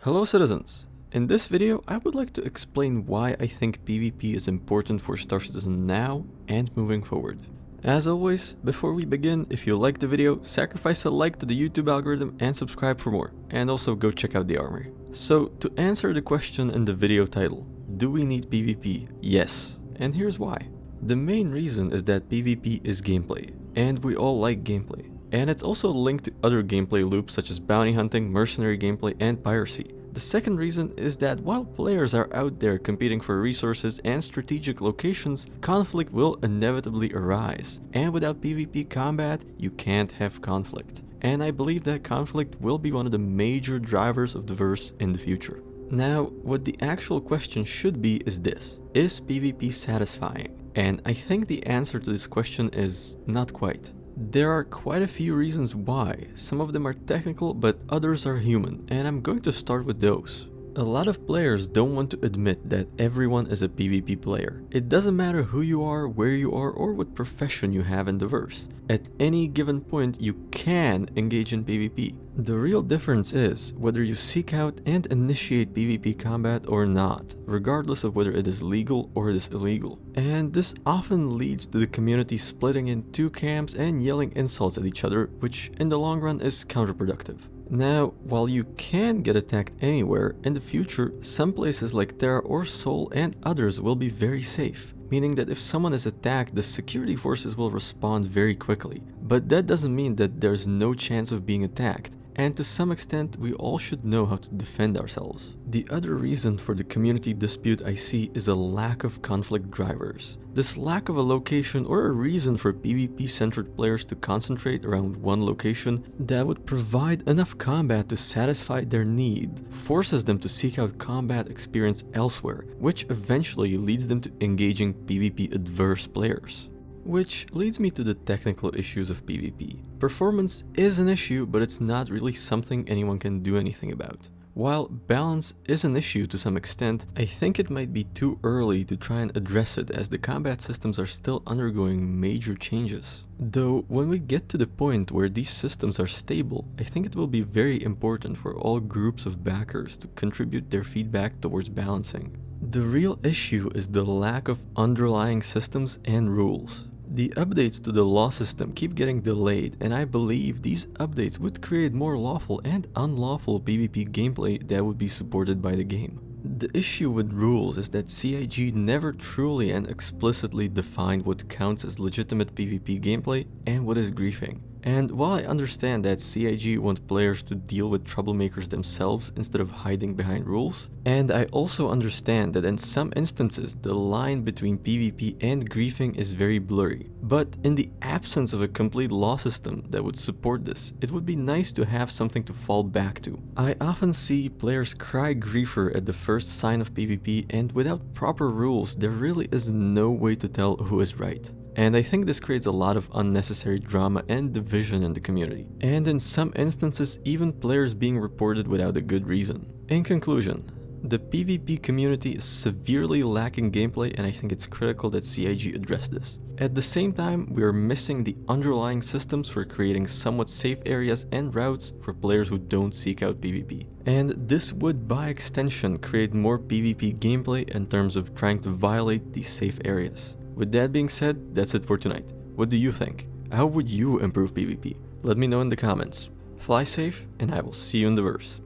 Hello citizens! In this video, I would like to explain why I think PvP is important for Star Citizen now and moving forward. As always, before we begin, if you liked the video, sacrifice a like to the YouTube algorithm and subscribe for more, and also go check out the armory. So, to answer the question in the video title, do we need PvP? Yes, and here's why. The main reason is that PvP is gameplay, and we all like gameplay. And it's also linked to other gameplay loops such as bounty hunting, mercenary gameplay, and piracy. The second reason is that while players are out there competing for resources and strategic locations, conflict will inevitably arise. And without PvP combat, you can't have conflict. And I believe that conflict will be one of the major drivers of the verse in the future. Now, what the actual question should be is this: is PvP satisfying? And I think the answer to this question is not quite. There are quite a few reasons why. Some of them are technical, but others are human, and I'm going to start with those. A lot of players don't want to admit that everyone is a PvP player. It doesn't matter who you are, where you are, or what profession you have in the verse. At any given point, you can engage in PvP. The real difference is whether you seek out and initiate PvP combat or not, regardless of whether it is legal or it is illegal. And this often leads to the community splitting in two camps and yelling insults at each other, which in the long run is counterproductive. Now, while you can get attacked anywhere, in the future, some places like Terra or Sol and others will be very safe, meaning that if someone is attacked, the security forces will respond very quickly. But that doesn't mean that there's no chance of being attacked. And to some extent, we all should know how to defend ourselves. The other reason for the community dispute I see is a lack of conflict drivers. This lack of a location or a reason for PvP-centered players to concentrate around one location that would provide enough combat to satisfy their need forces them to seek out combat experience elsewhere, which eventually leads them to engaging PvP-adverse players. Which leads me to the technical issues of PvP. Performance is an issue, but it's not really something anyone can do anything about. While balance is an issue to some extent, I think it might be too early to try and address it as the combat systems are still undergoing major changes. Though when we get to the point where these systems are stable, I think it will be very important for all groups of backers to contribute their feedback towards balancing. The real issue is the lack of underlying systems and rules. The updates to the law system keep getting delayed, and I believe these updates would create more lawful and unlawful PvP gameplay that would be supported by the game. The issue with rules is that CIG never truly and explicitly defined what counts as legitimate PvP gameplay and what is griefing. And while I understand that CIG want players to deal with troublemakers themselves instead of hiding behind rules, and I also understand that in some instances the line between PvP and griefing is very blurry, but in the absence of a complete law system that would support this, it would be nice to have something to fall back to. I often see players cry griefer at the first sign of PvP, and without proper rules there really is no way to tell who is right. And I think this creates a lot of unnecessary drama and division in the community. And in some instances, even players being reported without a good reason. In conclusion, the PvP community is severely lacking gameplay, and I think it's critical that CIG address this. At the same time, we are missing the underlying systems for creating somewhat safe areas and routes for players who don't seek out PvP. And this would by extension create more PvP gameplay in terms of trying to violate these safe areas. With that being said, that's it for tonight. What do you think? How would you improve PvP? Let me know in the comments. Fly safe, and I will see you in the verse.